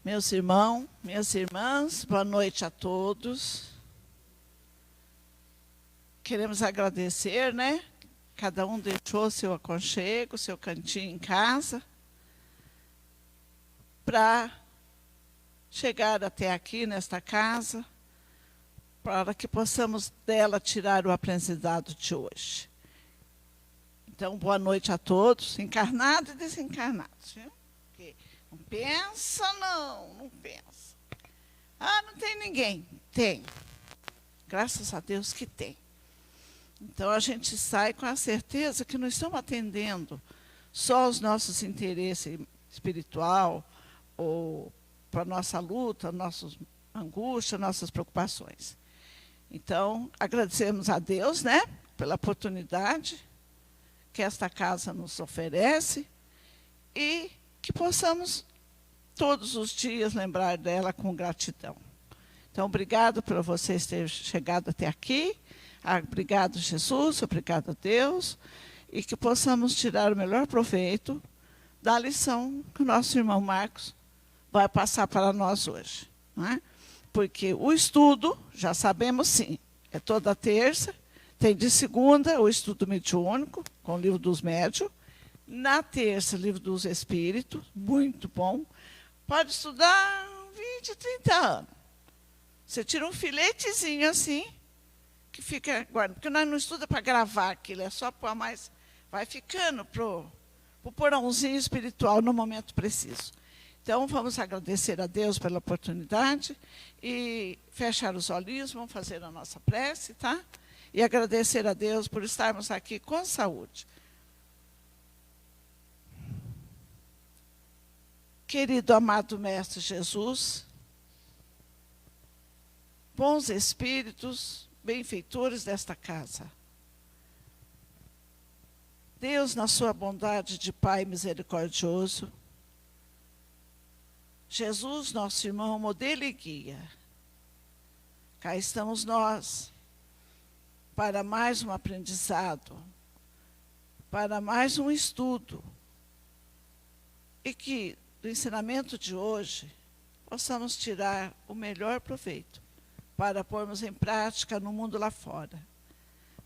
Meus irmãos, minhas irmãs, boa noite a todos. Queremos agradecer, né? Cada um deixou seu aconchego, seu cantinho em casa, para chegar até aqui nesta casa, para que possamos dela tirar o aprendizado de hoje. Então, boa noite a todos, encarnados e desencarnados, viu? Não pensa, não pensa. Ah, não tem ninguém. Tem. Graças a Deus que tem. Então, a gente sai com a certeza que não estamos atendendo só os nossos interesses espiritual ou para a nossa luta, nossas angústias, nossas preocupações. Então, agradecemos a Deus, né, pela oportunidade que esta casa nos oferece e que possamos todos os dias lembrar dela com gratidão. Então, obrigado por vocês terem chegado até aqui. Obrigado, Jesus, obrigado a Deus. E que possamos tirar o melhor proveito da lição que o nosso irmão Marcos vai passar para nós hoje. Não é? Porque o estudo, já sabemos sim, é toda terça. Tem de segunda o estudo mediúnico, com o livro dos médiuns. Na terça, livro dos Espíritos, muito bom. Pode estudar 20, 30 anos. Você tira um filetezinho assim, que fica guardado. Porque nós não estudamos para gravar aquilo, é só para mais. Vai ficando para o porãozinho espiritual no momento preciso. Então, vamos agradecer a Deus pela oportunidade e fechar os olhinhos, vamos fazer a nossa prece, tá? E agradecer a Deus por estarmos aqui com saúde. Querido amado Mestre Jesus, bons espíritos, benfeitores desta casa. Deus, na sua bondade de Pai misericordioso, Jesus, nosso irmão, modelo e guia. Cá estamos nós, para mais um aprendizado, para mais um estudo, e que do ensinamento de hoje, possamos tirar o melhor proveito para pormos em prática no mundo lá fora.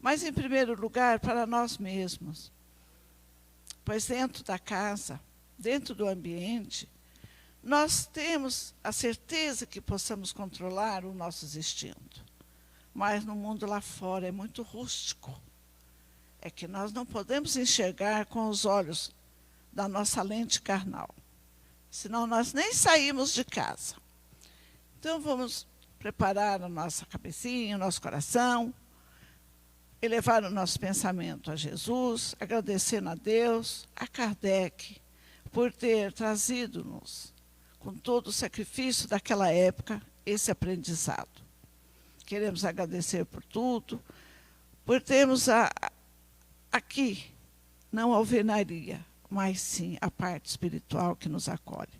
Mas, em primeiro lugar, para nós mesmos. Pois dentro da casa, dentro do ambiente, nós temos a certeza que possamos controlar os nossos instintos. Mas no mundo lá fora é muito rústico. É que nós não podemos enxergar com os olhos da nossa lente carnal. Senão nós nem saímos de casa. Então vamos preparar a nossa cabecinha, o nosso coração, elevar o nosso pensamento a Jesus, agradecendo a Deus, a Kardec, por ter trazido-nos, com todo o sacrifício daquela época, esse aprendizado. Queremos agradecer por tudo, por termos aqui, não a alvenaria, mas sim a parte espiritual que nos acolhe.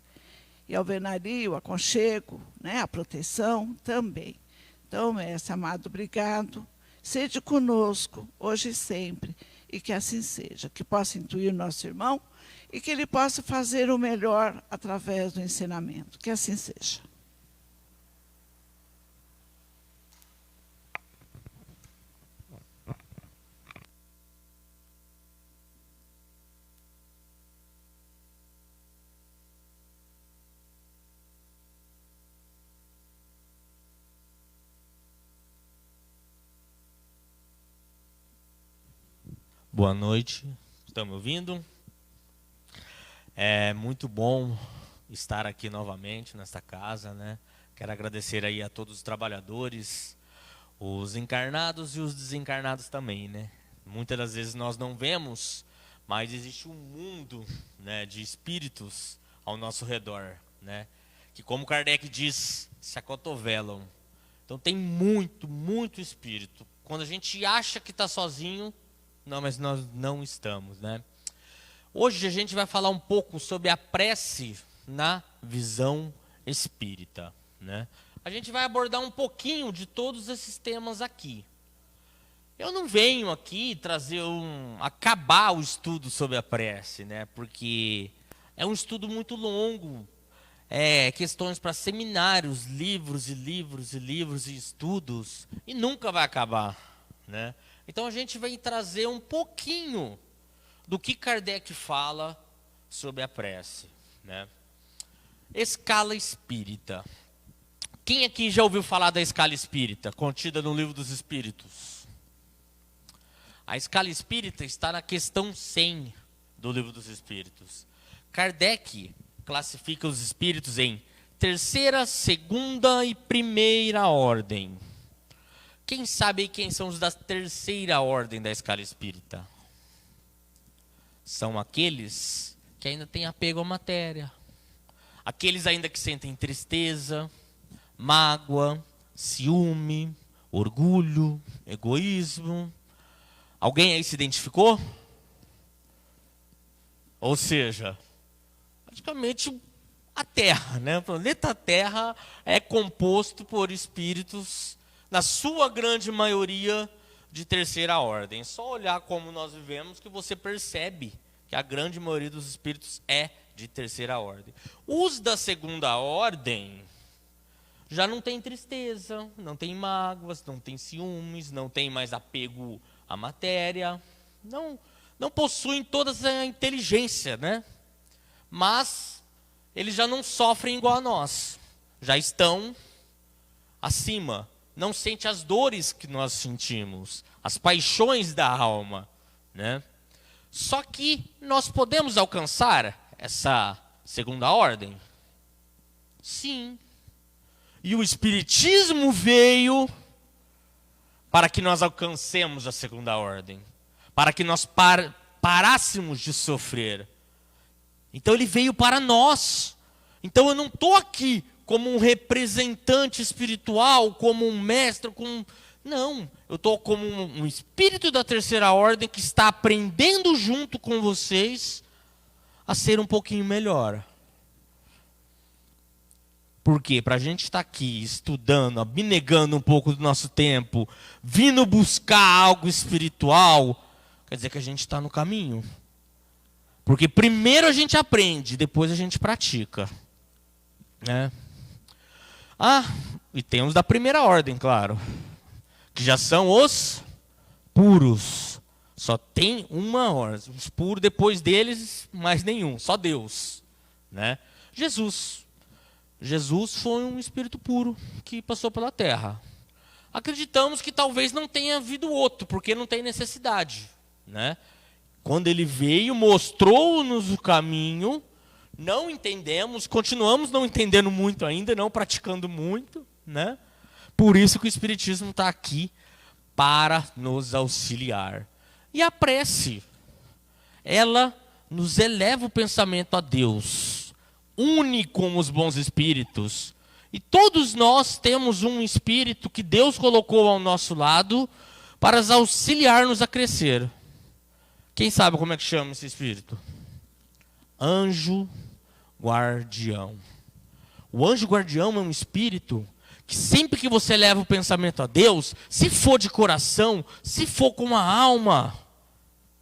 E a alvenaria, o aconchego, né, a proteção também. Então, mestre amado, obrigado. Sede conosco, hoje e sempre, e que assim seja. Que possa intuir o nosso irmão e que ele possa fazer o melhor através do ensinamento. Que assim seja. Boa noite, estão me ouvindo? É muito bom estar aqui novamente nesta casa, né? Quero agradecer aí a todos os trabalhadores, os encarnados e os desencarnados também, né? Muitas das vezes nós não vemos, mas existe um mundo, né, de espíritos ao nosso redor, né? Que, como Kardec diz, se acotovelam, Então tem muito, muito espírito. Quando a gente acha que está sozinho, não, mas nós não estamos, né? Hoje a gente vai falar um pouco sobre a prece na visão espírita, né? A gente vai abordar um pouquinho de todos esses temas aqui. Eu não venho aqui trazer acabar o estudo sobre a prece, né? Porque é um estudo muito longo. Questões para seminários, livros e livros e livros e estudos, e nunca vai acabar, né? Então a gente vai trazer um pouquinho do que Kardec fala sobre a prece, né? Escala espírita. Quem aqui já ouviu falar da escala espírita, contida no Livro dos Espíritos? A escala espírita está na questão 100 do Livro dos Espíritos. Kardec classifica os espíritos em terceira, segunda e primeira ordem. Quem sabe quem são os da terceira ordem da escala espírita? São aqueles que ainda têm apego à matéria. Aqueles ainda que sentem tristeza, mágoa, ciúme, orgulho, egoísmo. Alguém aí se identificou? Ou seja, praticamente a Terra, né? O planeta Terra é composto por espíritos, na sua grande maioria, de terceira ordem. É só olhar como nós vivemos que você percebe que a grande maioria dos espíritos é de terceira ordem. Os da segunda ordem já não tem tristeza, não tem mágoas, não tem ciúmes, não tem mais apego à matéria, não possuem toda essa inteligência, né? Mas eles já não sofrem igual a nós, já estão acima, não sentem as dores que nós sentimos, as paixões da alma, né? Só que nós podemos alcançar essa segunda ordem? Sim. E o Espiritismo veio para que nós alcancemos a segunda ordem, para que nós parássemos de sofrer. Então ele veio para nós. Então eu não estou aqui como um representante espiritual, como um mestre, não, eu estou como um espírito da terceira ordem que está aprendendo junto com vocês a ser um pouquinho melhor. Por quê? Para a gente estar aqui estudando, abnegando um pouco do nosso tempo, vindo buscar algo espiritual, quer dizer que a gente está no caminho. Porque primeiro a gente aprende, depois a gente pratica, né? E tem os da primeira ordem, claro, que já são os puros. Só tem uma ordem. Os puros, depois deles, mais nenhum, só Deus, né? Jesus foi um espírito puro que passou pela terra. Acreditamos que talvez não tenha havido outro, porque não tem necessidade, né? Quando ele veio, mostrou-nos o caminho, não entendemos, continuamos não entendendo muito ainda, não praticando muito, né? Por isso que o Espiritismo está aqui para nos auxiliar. E a prece, ela nos eleva o pensamento a Deus, une com os bons espíritos. E todos nós temos um espírito que Deus colocou ao nosso lado para auxiliar-nos a crescer. Quem sabe como é que chama esse espírito? Anjo guardião. O anjo guardião é um espírito que sempre que você leva o pensamento a Deus, se for de coração, se for com a alma,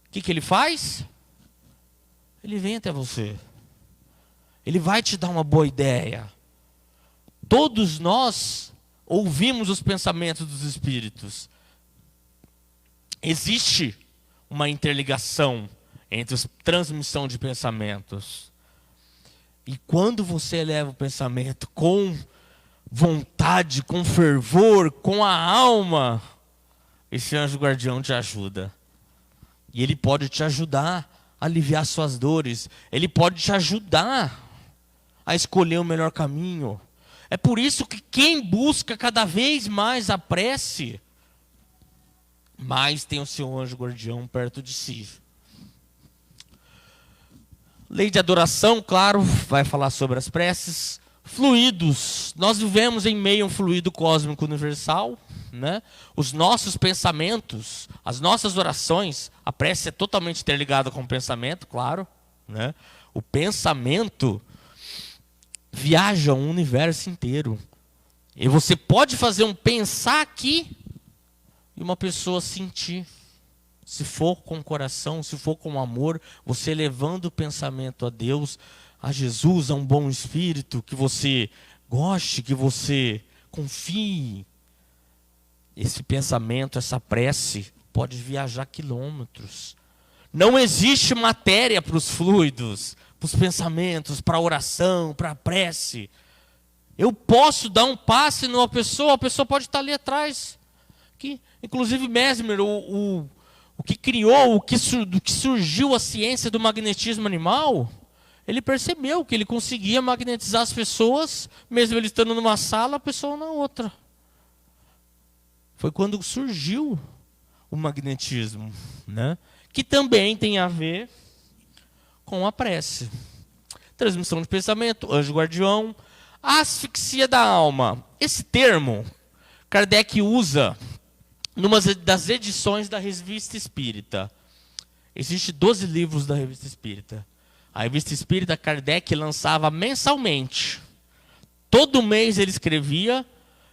o que ele faz? Ele vem até você. Ele vai te dar uma boa ideia. Todos nós ouvimos os pensamentos dos espíritos. Existe uma interligação entre a transmissão de pensamentos. E quando você eleva o pensamento com vontade, com fervor, com a alma, esse anjo guardião te ajuda. E ele pode te ajudar a aliviar suas dores. Ele pode te ajudar a escolher o melhor caminho. É por isso que quem busca cada vez mais a prece, mais tem o seu anjo guardião perto de si. Lei de adoração, claro, vai falar sobre as preces. Fluidos. Nós vivemos em meio a um fluido cósmico universal, né? Os nossos pensamentos, as nossas orações, a prece é totalmente interligada com o pensamento, claro, né? O pensamento viaja o universo inteiro. E você pode fazer um pensar aqui e uma pessoa sentir. Se for com o coração, se for com amor, você levando o pensamento a Deus, a Jesus, a um bom espírito, que você goste, que você confie. Esse pensamento, essa prece, pode viajar quilômetros. Não existe matéria para os fluidos, para os pensamentos, para a oração, para a prece. Eu posso dar um passe numa pessoa, a pessoa pode estar ali atrás. Que, inclusive Mesmer, o que criou, do que surgiu a ciência do magnetismo animal, ele percebeu que ele conseguia magnetizar as pessoas, mesmo ele estando numa sala, a pessoa na outra. Foi quando surgiu o magnetismo, né? Que também tem a ver com a prece. Transmissão de pensamento, anjo guardião, asfixia da alma. Esse termo, Kardec usa numa das edições da Revista Espírita. Existem 12 livros da Revista Espírita. A Revista Espírita, Kardec lançava mensalmente. Todo mês ele escrevia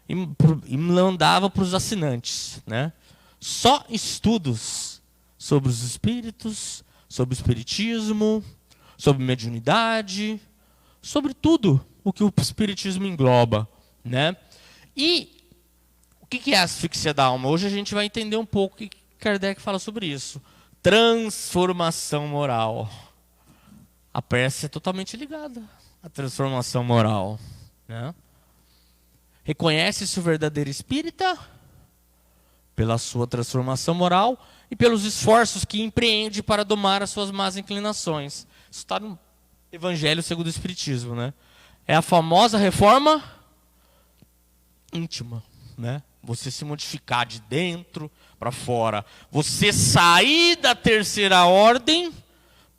e mandava para os assinantes, né? Só estudos sobre os espíritos, sobre o espiritismo, sobre mediunidade, sobre tudo o que o espiritismo engloba, né? E o que é a asfixia da alma? Hoje a gente vai entender um pouco o que Kardec fala sobre isso. Transformação moral. A prece é totalmente ligada à transformação moral, né? Reconhece-se o verdadeiro espírita pela sua transformação moral e pelos esforços que empreende para domar as suas más inclinações. Isso está no Evangelho segundo o Espiritismo, né? É a famosa reforma íntima, né? Você se modificar de dentro para fora. Você sair da terceira ordem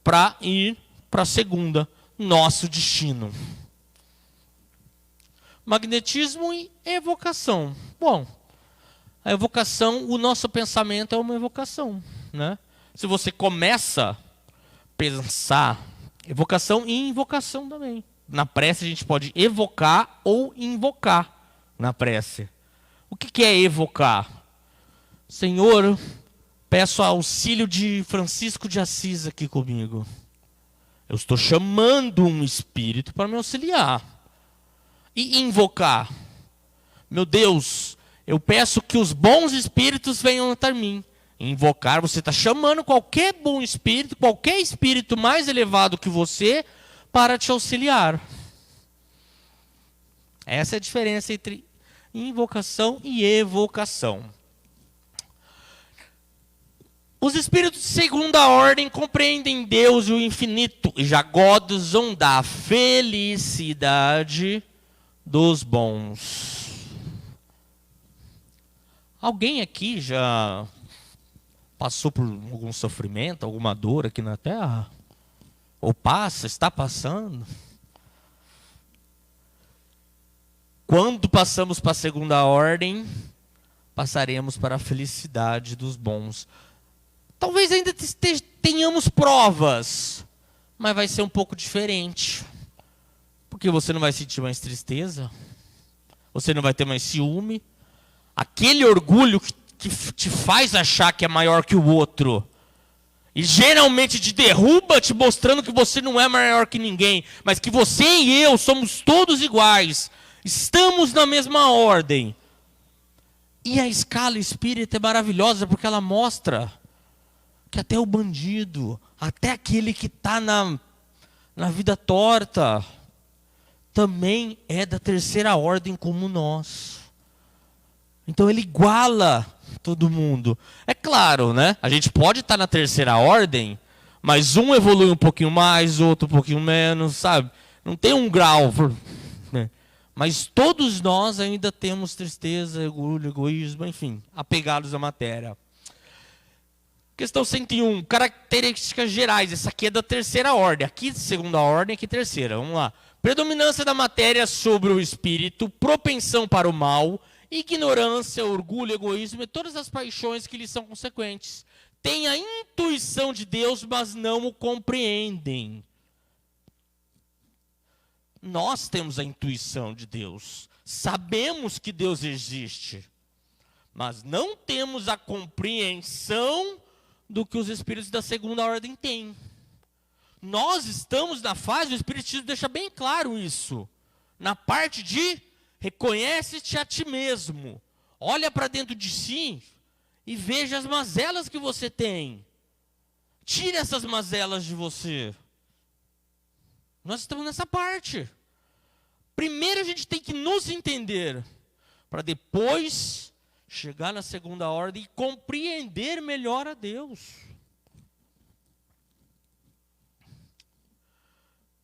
para ir para a segunda. Nosso destino. Magnetismo e evocação. Bom, a evocação, o nosso pensamento é uma evocação, né? Se você começa a pensar, evocação e invocação também. Na prece a gente pode evocar ou invocar na prece. O que é evocar? Senhor, peço auxílio de Francisco de Assis aqui comigo. Eu estou chamando um espírito para me auxiliar. E invocar? Meu Deus, eu peço que os bons espíritos venham até mim. Invocar, você está chamando qualquer bom espírito, qualquer espírito mais elevado que você, para te auxiliar. Essa é a diferença entre invocação e evocação. Os espíritos de segunda ordem compreendem Deus e o infinito e já gozam da felicidade dos bons. Alguém aqui já passou por algum sofrimento, alguma dor aqui na Terra? Ou passa, está passando? Quando passamos para a segunda ordem, passaremos para a felicidade dos bons. Talvez ainda tenhamos provas, mas vai ser um pouco diferente. Porque você não vai sentir mais tristeza, você não vai ter mais ciúme. Aquele orgulho que te faz achar que é maior que o outro, e geralmente te derruba, te mostrando que você não é maior que ninguém, mas que você e eu somos todos iguais. Estamos na mesma ordem. E a escala espírita é maravilhosa porque ela mostra que até o bandido, até aquele que está na vida torta, também é da terceira ordem como nós. Então ele iguala todo mundo. É claro, né? A gente pode estar na terceira ordem, mas um evolui um pouquinho mais, outro um pouquinho menos, sabe? Não tem um grau, né? Mas todos nós ainda temos tristeza, orgulho, egoísmo, enfim, apegados à matéria. Questão 101, características gerais. Essa aqui é da terceira ordem. Aqui segunda ordem, aqui terceira. Vamos lá. Predominância da matéria sobre o espírito, propensão para o mal, ignorância, orgulho, egoísmo e todas as paixões que lhes são consequentes. Têm a intuição de Deus, mas não o compreendem. Nós temos a intuição de Deus. Sabemos que Deus existe. Mas não temos a compreensão do que os espíritos da segunda ordem têm. Nós estamos na fase, o Espiritismo deixa bem claro isso. Na parte de reconhece-te a ti mesmo. Olha para dentro de si e veja as mazelas que você tem. Tire essas mazelas de você. Nós estamos nessa parte. Primeiro a gente tem que nos entender, para depois chegar na segunda ordem e compreender melhor a Deus.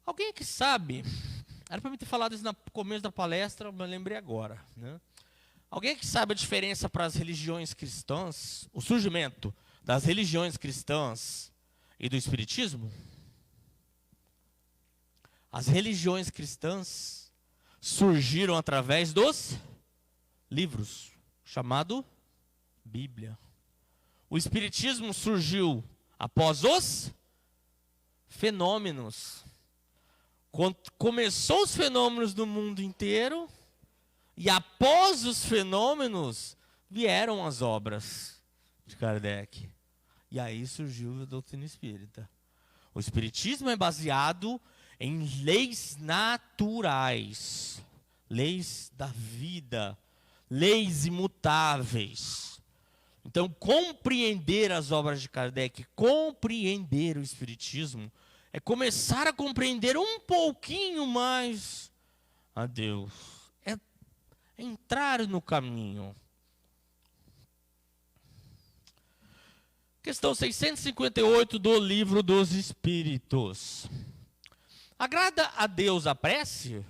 Alguém aqui sabe, era para mim ter falado isso no começo da palestra, mas lembrei agora, né? Alguém aqui sabe a diferença para as religiões cristãs, o surgimento das religiões cristãs e do Espiritismo? As religiões cristãs surgiram através dos livros, chamado Bíblia. O Espiritismo surgiu após os fenômenos. Quando começou os fenômenos do mundo inteiro, e após os fenômenos, vieram as obras de Kardec. E aí surgiu a doutrina espírita. O Espiritismo é baseado em leis naturais, leis da vida, leis imutáveis. Então, compreender as obras de Kardec, compreender o Espiritismo, é começar a compreender um pouquinho mais a Deus. É entrar no caminho. Questão 658 do Livro dos Espíritos. Agrada a Deus a prece?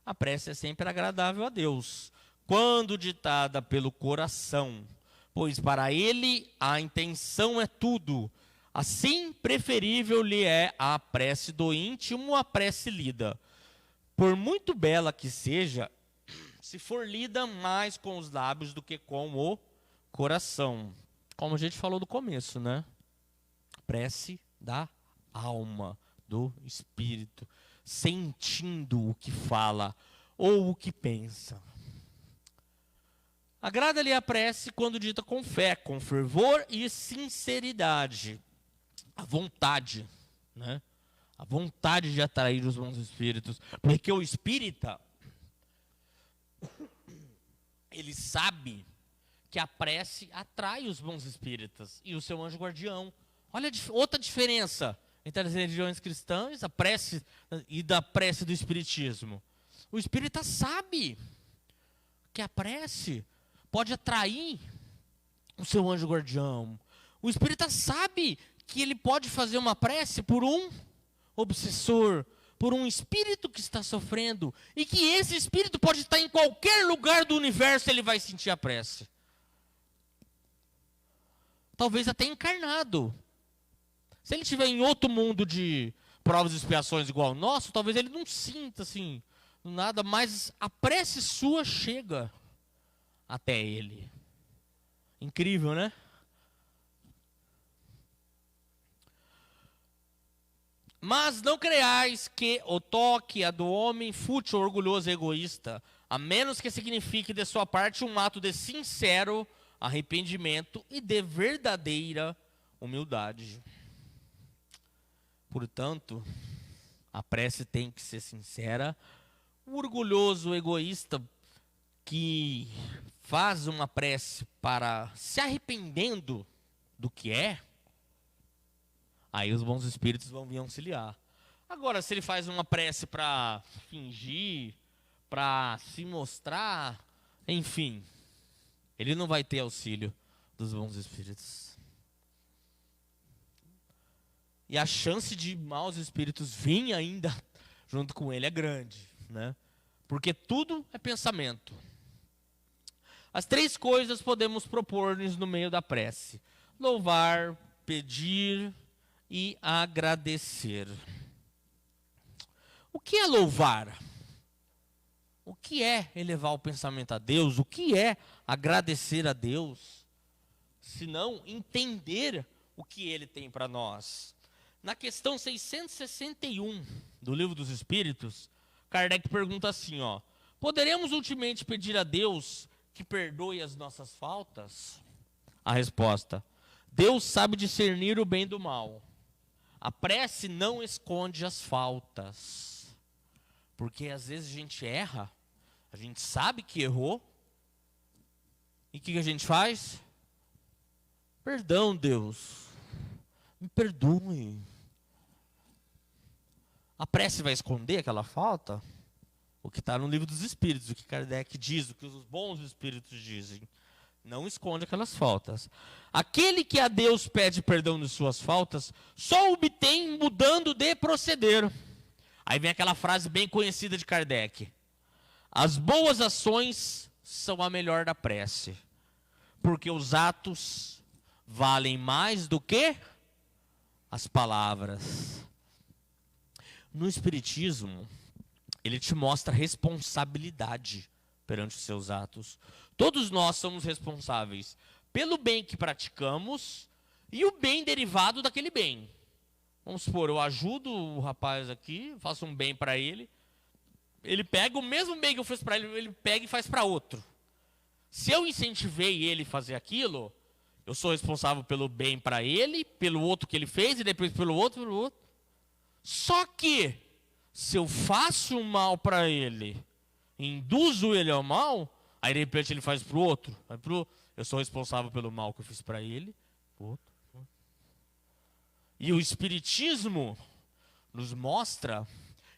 A prece é sempre agradável a Deus, quando ditada pelo coração, pois para ele a intenção é tudo. Assim, preferível lhe é a prece do íntimo, a prece lida. Por muito bela que seja, se for lida mais com os lábios do que com o coração. Como a gente falou no começo, né? Prece da alma, do espírito, sentindo o que fala ou o que pensa. Agrada-lhe a prece quando dita com fé, com fervor e sinceridade. A vontade, né? A vontade de atrair os bons espíritos. Porque o espírita, ele sabe que a prece atrai os bons espíritas e o seu anjo guardião. Olha outra diferença entre as religiões cristãs, a prece e da prece do espiritismo. O espírita sabe que a prece pode atrair o seu anjo guardião. O espírita sabe que ele pode fazer uma prece por um obsessor, por um espírito que está sofrendo, e que esse espírito pode estar em qualquer lugar do universo, ele vai sentir a prece. Talvez até encarnado. Se ele estiver em outro mundo de provas e expiações igual ao nosso, talvez ele não sinta assim, nada, mas a prece sua chega até ele. Incrível, né? Mas não creais que o toque é do homem fútil, orgulhoso e egoísta, a menos que signifique de sua parte um ato de sincero arrependimento e de verdadeira humildade. Portanto, a prece tem que ser sincera. O orgulhoso, o egoísta que faz uma prece para se arrependendo do que é, aí os bons espíritos vão vir auxiliar. Agora, se ele faz uma prece para fingir, para se mostrar, enfim, ele não vai ter auxílio dos bons espíritos. E a chance de maus espíritos virem ainda junto com ele é grande, né? Porque tudo é pensamento. As três coisas podemos propor-nos no meio da prece: louvar, pedir e agradecer. O que é louvar? O que é elevar o pensamento a Deus? O que é agradecer a Deus? Se não entender o que Ele tem para nós. Na questão 661 do Livro dos Espíritos, Kardec pergunta assim, ó: poderemos ultimamente pedir a Deus que perdoe as nossas faltas? A resposta: Deus sabe discernir o bem do mal. A prece não esconde as faltas. Porque às vezes a gente erra, a gente sabe que errou, e o que a gente faz? Perdão, Deus, me perdoe. A prece vai esconder aquela falta? O que está no Livro dos Espíritos, o que Kardec diz, o que os bons espíritos dizem. Não esconde aquelas faltas. Aquele que a Deus pede perdão de suas faltas, só obtém mudando de proceder. Aí vem aquela frase bem conhecida de Kardec: as boas ações são a melhor da prece, porque os atos valem mais do que as palavras. No Espiritismo, ele te mostra responsabilidade perante os seus atos. Todos nós somos responsáveis pelo bem que praticamos e o bem derivado daquele bem. Vamos supor, eu ajudo o rapaz aqui, faço um bem para ele. Ele pega o mesmo bem que eu fiz para ele, ele pega e faz para outro. Se eu incentivei ele a fazer aquilo, eu sou responsável pelo bem para ele, pelo outro que ele fez e depois pelo outro, pelo outro. Só que, se eu faço um mal para ele, induzo ele ao mal, aí de repente ele faz para o outro. Eu sou responsável pelo mal que eu fiz para ele, pro outro. E o Espiritismo nos mostra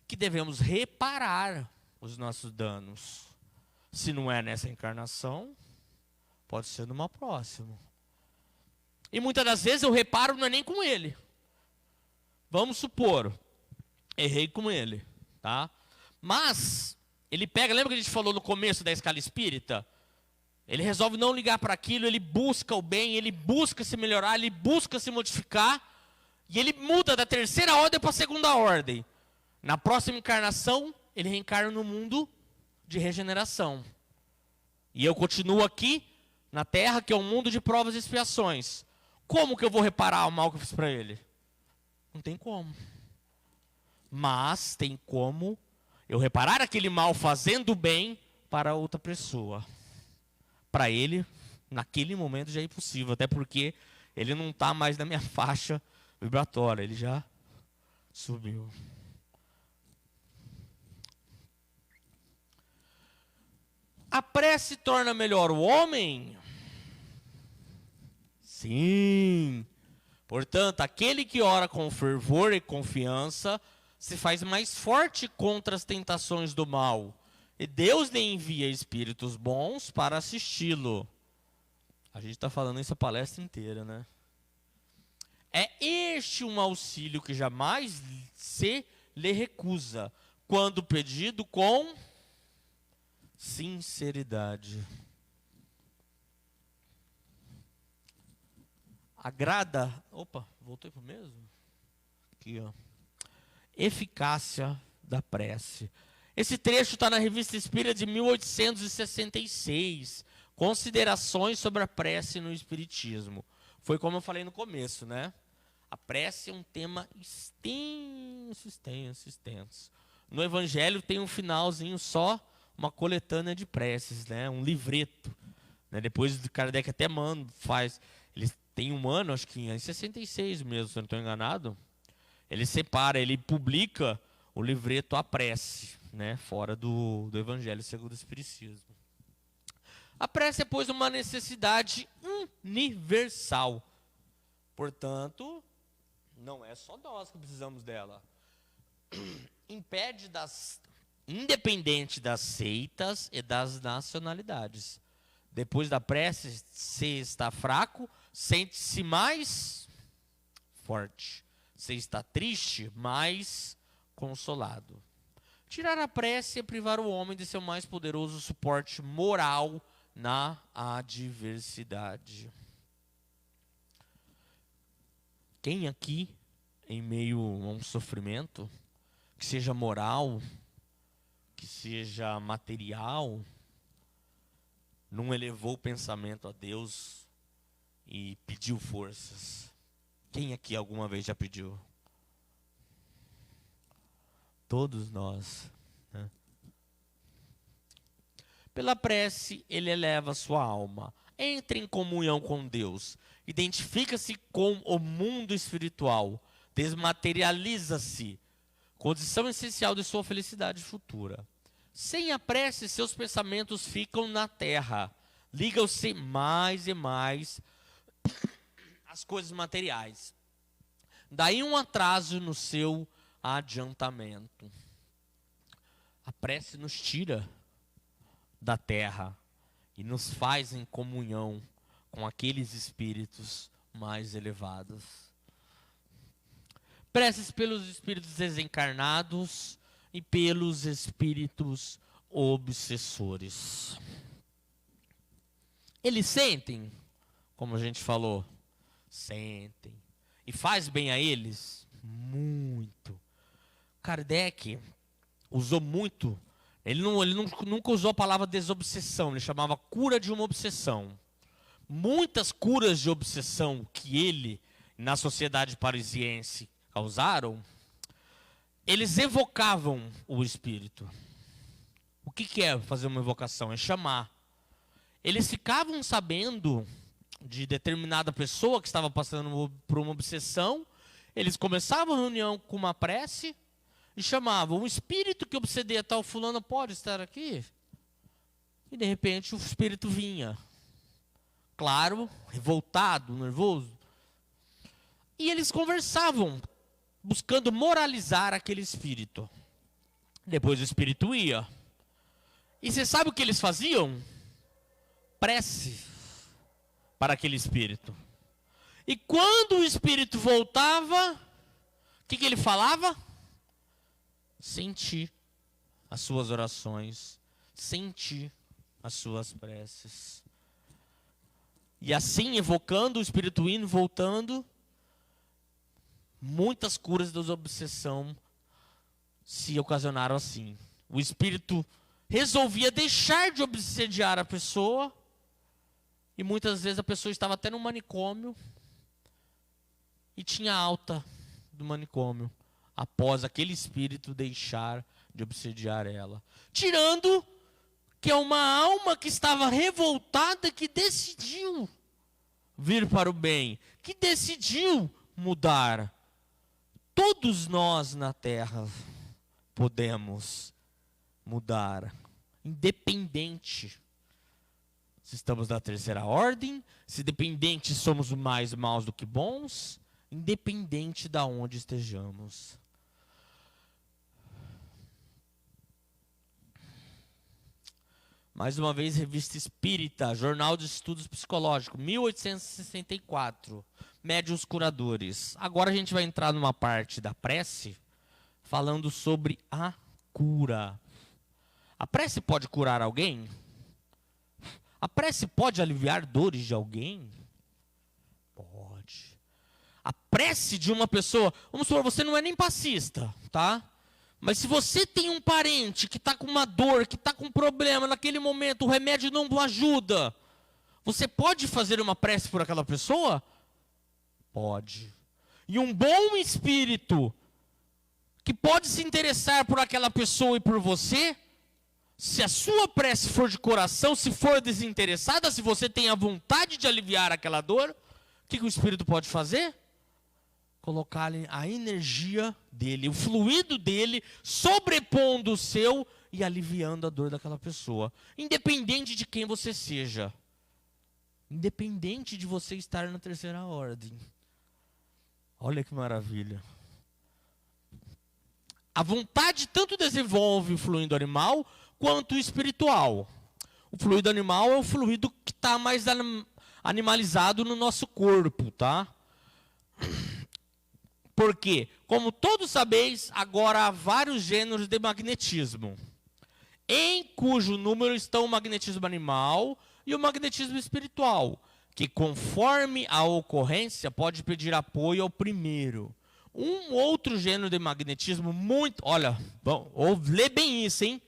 que devemos reparar os nossos danos. Se não é nessa encarnação, pode ser numa próxima. E muitas das vezes eu reparo não é nem com ele. Vamos supor, errei com ele, tá? Mas ele pega, lembra que a gente falou no começo da escala espírita? Ele resolve não ligar para aquilo, ele busca o bem, ele busca se melhorar, ele busca se modificar, e ele muda da terceira ordem para a segunda ordem. Na próxima encarnação, ele reencarna no mundo de regeneração. E eu continuo aqui na Terra, que é um mundo de provas e expiações. Como que eu vou reparar o mal que eu fiz para ele? Não tem como. Mas tem como eu reparar aquele mal fazendo bem para outra pessoa. Para ele, naquele momento já é impossível, até porque ele não está mais na minha faixa vibratória, ele já subiu. A prece torna melhor o homem? Sim. Portanto, aquele que ora com fervor e confiança se faz mais forte contra as tentações do mal. E Deus lhe envia espíritos bons para assisti-lo. A gente está falando isso a palestra inteira, né? É este um auxílio que jamais se lhe recusa, quando pedido com sinceridade. Agrada. Opa, voltei para o mesmo? Aqui, ó. Eficácia da prece. Esse trecho está na Revista Espírita de 1866. Considerações sobre a prece no Espiritismo. Foi como eu falei no começo, né? A prece é um tema extenso. No Evangelho tem um finalzinho só, uma coletânea de preces, né? Um livreto. Né? Depois o Kardec até faz. Ele tem um ano, acho que em 66 mesmo, se eu não estou enganado. Ele separa, ele publica o livreto A Prece, né? Fora do Evangelho segundo o Espiritismo. A prece é, pois, uma necessidade universal. Portanto, não é só nós que precisamos dela. Independente das seitas e das nacionalidades. Depois da prece, se está fraco, sente-se mais forte. Se está triste, mais consolado. Tirar a prece é privar o homem de seu mais poderoso suporte moral na adversidade. Quem aqui, em meio a um sofrimento, que seja moral, que seja material, não elevou o pensamento a Deus e pediu forças. Quem aqui alguma vez já pediu? Todos nós, né? Pela prece, ele eleva a sua alma, entra em comunhão com Deus, identifica-se com o mundo espiritual, desmaterializa-se, condição essencial de sua felicidade futura. Sem a prece, seus pensamentos ficam na terra, ligam-se mais e mais às coisas materiais. Daí um atraso no seu adiantamento. A prece nos tira da terra e nos faz em comunhão com aqueles espíritos mais elevados. Preces pelos espíritos desencarnados e pelos espíritos obsessores. Eles sentem, como a gente falou, sentem. E faz bem a eles? Muito. Kardec usou muito. Ele nunca usou a palavra desobsessão, ele chamava cura de uma obsessão. Muitas curas de obsessão que ele, na sociedade parisiense, causaram, eles evocavam o espírito. O que é fazer uma evocação? É chamar. Eles ficavam sabendo de determinada pessoa que estava passando por uma obsessão, eles começavam a reunião com uma prece e chamavam: o espírito que obsedia tal fulano pode estar aqui? E de repente o espírito vinha. Claro, revoltado, nervoso. E eles conversavam, buscando moralizar aquele espírito. Depois o espírito ia. E você sabe o que eles faziam? Prece para aquele espírito. E quando o espírito voltava, o que ele falava? Senti as suas orações, senti as suas preces. E assim, evocando o espírito indo, voltando, muitas curas da obsessão se ocasionaram assim. O espírito resolvia deixar de obsediar a pessoa, e muitas vezes a pessoa estava até no manicômio e tinha alta do manicômio, após aquele espírito deixar de obsediar ela. Tirando que é uma alma que estava revoltada, que decidiu vir para o bem, que decidiu mudar. Todos nós na Terra podemos mudar, independente se estamos na terceira ordem, se dependente somos mais maus do que bons, independente de onde estejamos. Mais uma vez, Revista Espírita, Jornal de Estudos Psicológicos, 1864, Médiuns Curadores. Agora a gente vai entrar numa parte da prece, falando sobre a cura. A prece pode curar alguém? A prece pode aliviar dores de alguém? Pode. A prece de uma pessoa, vamos supor, você não é nem passista, tá? Mas se você tem um parente que está com uma dor, que está com um problema, naquele momento o remédio não ajuda, você pode fazer uma prece por aquela pessoa? Pode. E um bom espírito que pode se interessar por aquela pessoa e por você, se a sua prece for de coração, se for desinteressada, se você tem a vontade de aliviar aquela dor, o que o espírito pode fazer? Colocar a energia dele, o fluido dele, sobrepondo o seu e aliviando a dor daquela pessoa. Independente de quem você seja. Independente de você estar na terceira ordem. Olha que maravilha. A vontade tanto desenvolve o fluido animal quanto o espiritual. O fluido animal é o fluido que está mais animalizado no nosso corpo, tá? Porque, como todos sabeis, agora há vários gêneros de magnetismo, em cujo número estão o magnetismo animal e o magnetismo espiritual, que conforme a ocorrência pode pedir apoio ao primeiro. Um outro gênero de magnetismo muito... Olha, bom, lê bem isso, hein?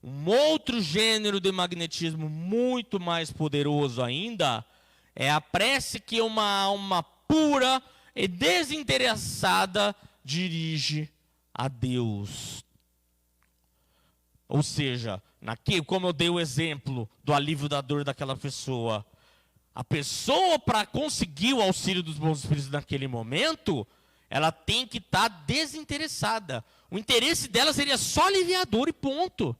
Um outro gênero de magnetismo muito mais poderoso ainda é a prece que uma alma pura e desinteressada dirige a Deus. Ou seja, como eu dei o exemplo do alívio da dor daquela pessoa, a pessoa, para conseguir o auxílio dos bons espíritos naquele momento, ela tem que estar desinteressada. O interesse dela seria só aliviador e ponto.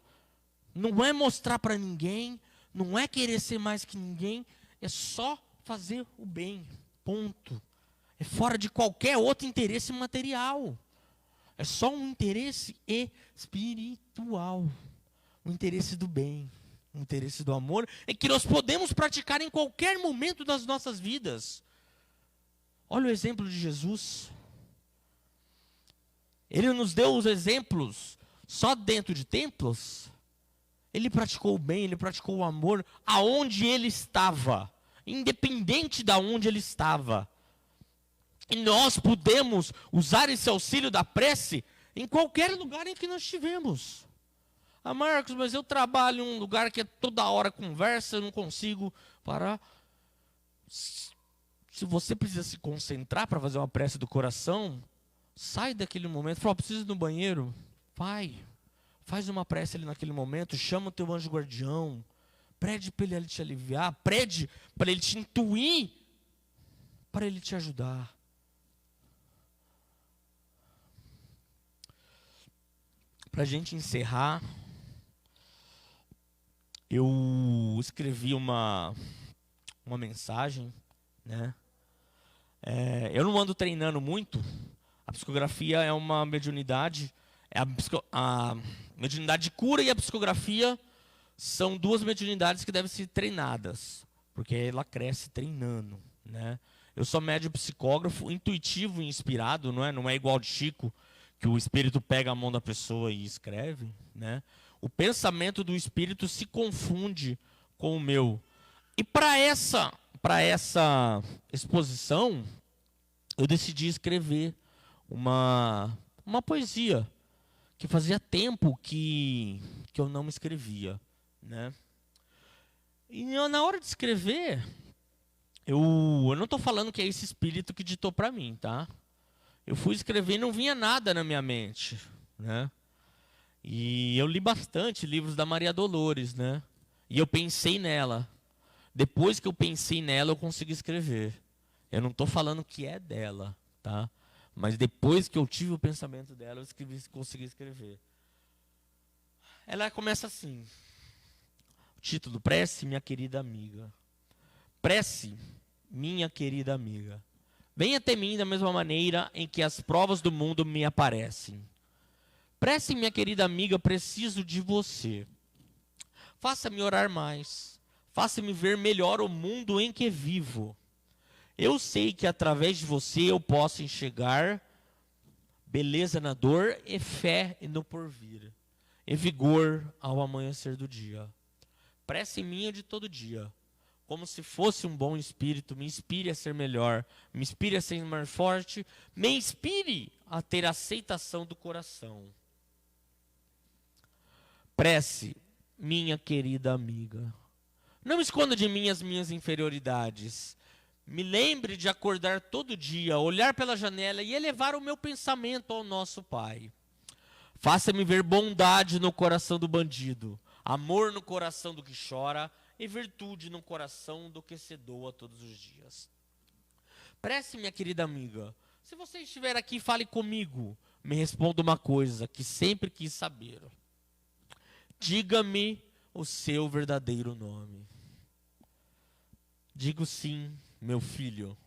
Não é mostrar para ninguém, não é querer ser mais que ninguém, é só fazer o bem, ponto. É fora de qualquer outro interesse material. É só um interesse espiritual. O interesse do bem, o interesse do amor, é que nós podemos praticar em qualquer momento das nossas vidas. Olha o exemplo de Jesus. Ele nos deu os exemplos só dentro de templos. Ele praticou o bem, ele praticou o amor aonde ele estava, independente de onde ele estava. E nós podemos usar esse auxílio da prece em qualquer lugar em que nós estivermos. Ah, Marcos, mas eu trabalho em um lugar que é toda hora conversa, eu não consigo parar. Se você precisa se concentrar para fazer uma prece do coração, sai daquele momento, fala, preciso ir no banheiro, faz uma prece ali naquele momento, chama o teu anjo guardião, pede para ele te aliviar, pede para ele te intuir, para ele te ajudar. Para a gente encerrar, eu escrevi uma mensagem, né? Eu não ando treinando muito. A psicografia é uma mediunidade, a mediunidade de cura e a psicografia são duas mediunidades que devem ser treinadas, porque ela cresce treinando, né? Eu sou médium psicógrafo, intuitivo e inspirado, não é igual de Chico, que o espírito pega a mão da pessoa e escreve, né? O pensamento do espírito se confunde com o meu. E para essa exposição, eu decidi escrever uma poesia que fazia tempo que eu não escrevia, né? E na hora de escrever, eu não estou falando que é esse espírito que ditou para mim, tá? Eu fui escrever e não vinha nada na minha mente, né? E eu li bastante livros da Maria Dolores, né? E eu pensei nela. Depois que eu pensei nela, eu consegui escrever. Eu não estou falando que é dela, tá? Mas depois que eu tive o pensamento dela, eu consegui escrever. Ela começa assim. O título, Prece, minha querida amiga. Prece, minha querida amiga. Venha até mim da mesma maneira em que as provas do mundo me aparecem. Prece, minha querida amiga, preciso de você. Faça-me orar mais. Faça-me ver melhor o mundo em que vivo. Eu sei que através de você eu posso enxergar beleza na dor e fé no porvir. E vigor ao amanhecer do dia. Prece minha de todo dia. Como se fosse um bom espírito, me inspire a ser melhor, me inspire a ser mais forte, me inspire a ter aceitação do coração. Prece, minha querida amiga. Não esconda de mim as minhas inferioridades. Me lembre de acordar todo dia, olhar pela janela e elevar o meu pensamento ao nosso Pai. Faça-me ver bondade no coração do bandido, amor no coração do que chora e virtude no coração do que se doa todos os dias. Prece, minha querida amiga. Se você estiver aqui, fale comigo. Me responda uma coisa que sempre quis saber. Diga-me o seu verdadeiro nome. Digo sim, meu filho.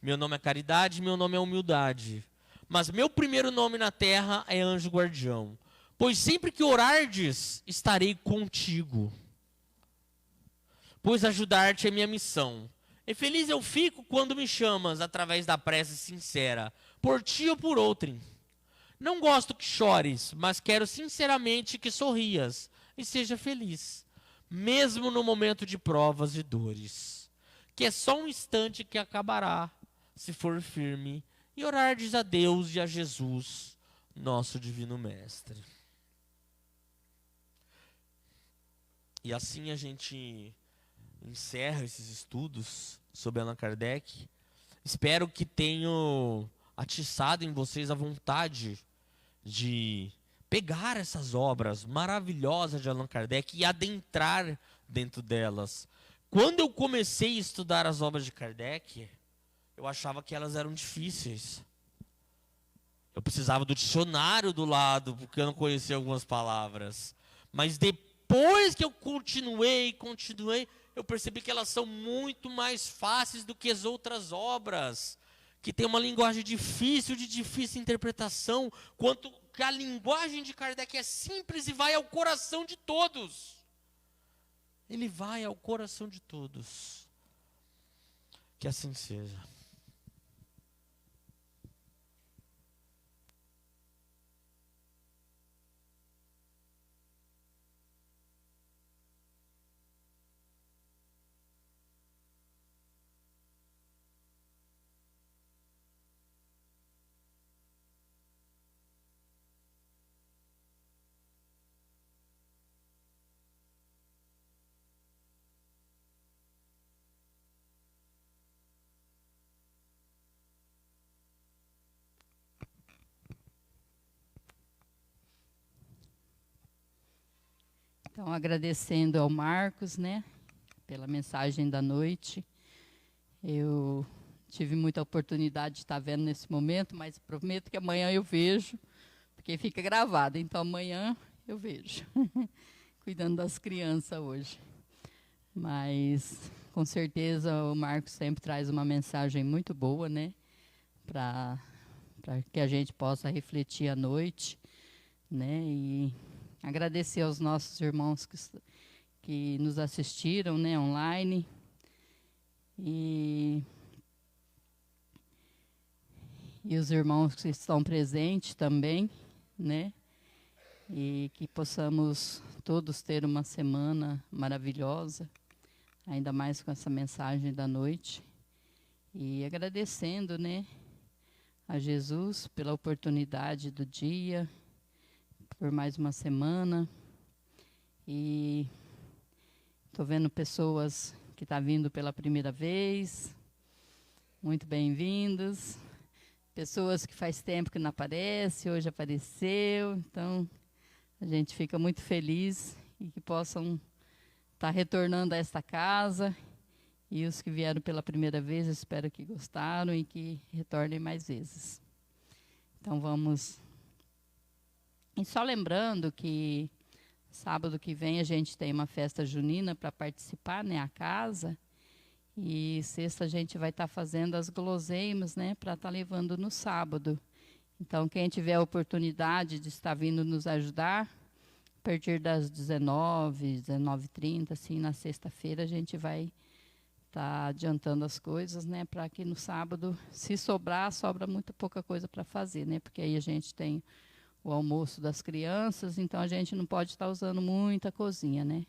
Meu nome é Caridade, meu nome é Humildade. Mas meu primeiro nome na terra é Anjo Guardião. Pois sempre que orardes, estarei contigo. Pois ajudar-te é minha missão. E feliz eu fico quando me chamas através da prece sincera, por ti ou por outrem. Não gosto que chores, mas quero sinceramente que sorrias e seja feliz, mesmo no momento de provas e dores, que é só um instante que acabará, se for firme e orardes a Deus e a Jesus, nosso Divino Mestre. E assim a gente encerra esses estudos sobre Allan Kardec. Espero que tenham atiçado em vocês a vontade de pegar essas obras maravilhosas de Allan Kardec e adentrar dentro delas. Quando eu comecei a estudar as obras de Kardec, eu achava que elas eram difíceis. Eu precisava do dicionário do lado, porque eu não conhecia algumas palavras. Mas depois que eu continuei, eu percebi que elas são muito mais fáceis do que as outras obras, que tem uma linguagem difícil, de difícil interpretação, quanto que a linguagem de Kardec é simples e vai ao coração de todos. Ele vai ao coração de todos. Que assim seja. Então, agradecendo ao Marcos, né, pela mensagem da noite. Eu tive muita oportunidade de estar vendo nesse momento, mas prometo que amanhã eu vejo, porque fica gravado. Então, amanhã eu vejo, cuidando das crianças hoje. Mas, com certeza, o Marcos sempre traz uma mensagem muito boa, né, para que a gente possa refletir à noite, né, e agradecer aos nossos irmãos que nos assistiram, né, online. E os irmãos que estão presentes também, né? E que possamos todos ter uma semana maravilhosa, ainda mais com essa mensagem da noite. E agradecendo, né, a Jesus pela oportunidade do dia, por mais uma semana. E estou vendo pessoas que estão vindo pela primeira vez. Muito bem-vindos. Pessoas que faz tempo que não aparecem, hoje apareceu. Então, a gente fica muito feliz e que possam estar retornando a esta casa. E os que vieram pela primeira vez, espero que gostaram e que retornem mais vezes. Então, vamos... E só lembrando que sábado que vem a gente tem uma festa junina para participar, né, a casa. E sexta a gente vai estar fazendo as guloseimas, né, para estar levando no sábado. Então, quem tiver a oportunidade de estar vindo nos ajudar, a partir das 19h30, assim, na sexta-feira, a gente vai estar adiantando as coisas, né, para que no sábado, se sobrar, sobra muito pouca coisa para fazer, né, porque aí a gente tem o almoço das crianças, então a gente não pode estar usando muita cozinha, né.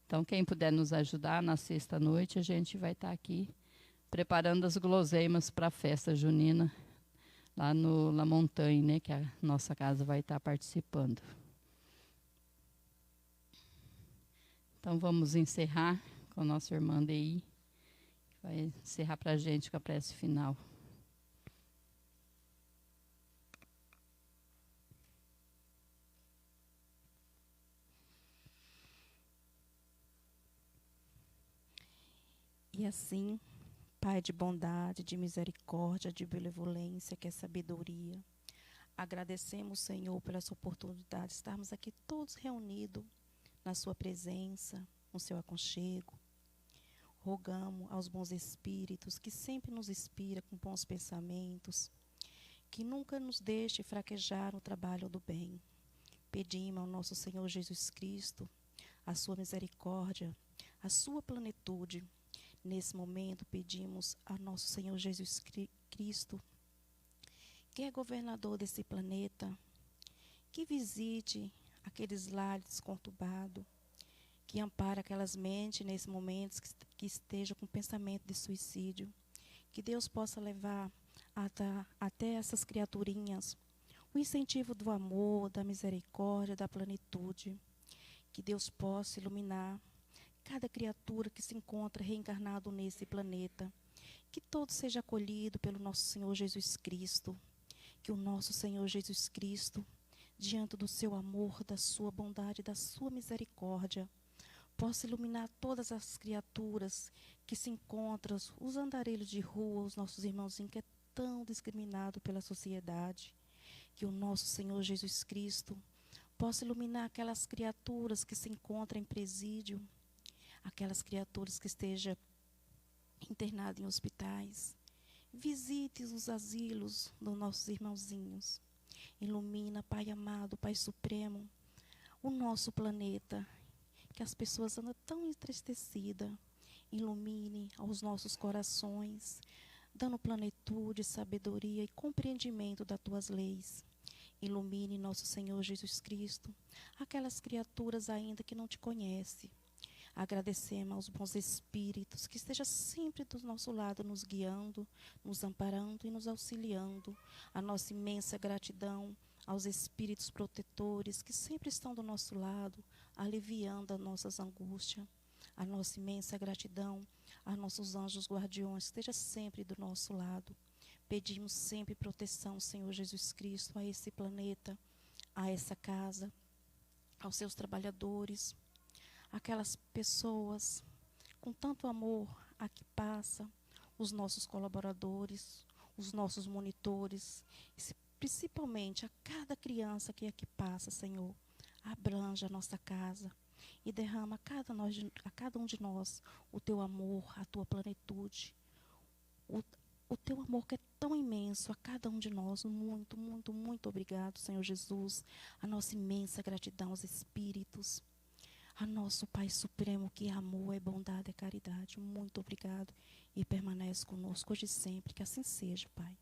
Então, quem puder nos ajudar na sexta-noite, a gente vai estar aqui preparando as guloseimas para a festa junina lá no La Montagne, né, que a nossa casa vai estar participando. Então, vamos encerrar com a nossa irmã Dei, que vai encerrar para a gente com a prece final. E assim, Pai de bondade, de misericórdia, de benevolência, que é sabedoria, agradecemos, Senhor, pela essa oportunidade de estarmos aqui todos reunidos na sua presença, no seu aconchego. Rogamos aos bons espíritos que sempre nos inspira com bons pensamentos, que nunca nos deixe fraquejar no trabalho do bem. Pedimos ao nosso Senhor Jesus Cristo a sua misericórdia, a sua plenitude. Nesse momento, pedimos ao nosso Senhor Jesus Cristo, que é governador desse planeta, que visite aqueles lares desconturbados, que ampare aquelas mentes nesse momento que estejam com pensamento de suicídio. Que Deus possa levar até essas criaturinhas o incentivo do amor, da misericórdia, da plenitude. Que Deus possa iluminar cada criatura que se encontra reencarnado nesse planeta. Que todo seja acolhido pelo nosso Senhor Jesus Cristo. Que o nosso Senhor Jesus Cristo, diante do seu amor, da sua bondade, da sua misericórdia, possa iluminar todas as criaturas que se encontram, os andarilhos de rua, os nossos irmãozinhos que é tão discriminado pela sociedade. Que o nosso Senhor Jesus Cristo possa iluminar aquelas criaturas que se encontram em presídio, aquelas criaturas que estejam internadas em hospitais. Visite os asilos dos nossos irmãozinhos. Ilumina, Pai amado, Pai supremo, o nosso planeta, que as pessoas andam tão entristecidas. Ilumine aos nossos corações, dando plenitude, sabedoria e compreendimento das tuas leis. Ilumine, nosso Senhor Jesus Cristo, aquelas criaturas ainda que não te conhecem. Agradecemos aos bons espíritos que estejam sempre do nosso lado, nos guiando, nos amparando e nos auxiliando. A nossa imensa gratidão aos espíritos protetores que sempre estão do nosso lado, aliviando as nossas angústias. A nossa imensa gratidão aos nossos anjos guardiões, que estejam sempre do nosso lado. Pedimos sempre proteção, Senhor Jesus Cristo, a esse planeta, a essa casa, aos seus trabalhadores, aquelas pessoas com tanto amor a que passa, os nossos colaboradores, os nossos monitores, e principalmente a cada criança que aqui passa, Senhor. Abranja a nossa casa e derrama a cada um de nós o teu amor, a tua plenitude, o teu amor que é tão imenso a cada um de nós. Muito, muito, muito obrigado, Senhor Jesus. A nossa imensa gratidão aos espíritos, a nosso Pai Supremo, que é amor, é bondade, é caridade. Muito obrigado e permanece conosco hoje e sempre. Que assim seja, Pai.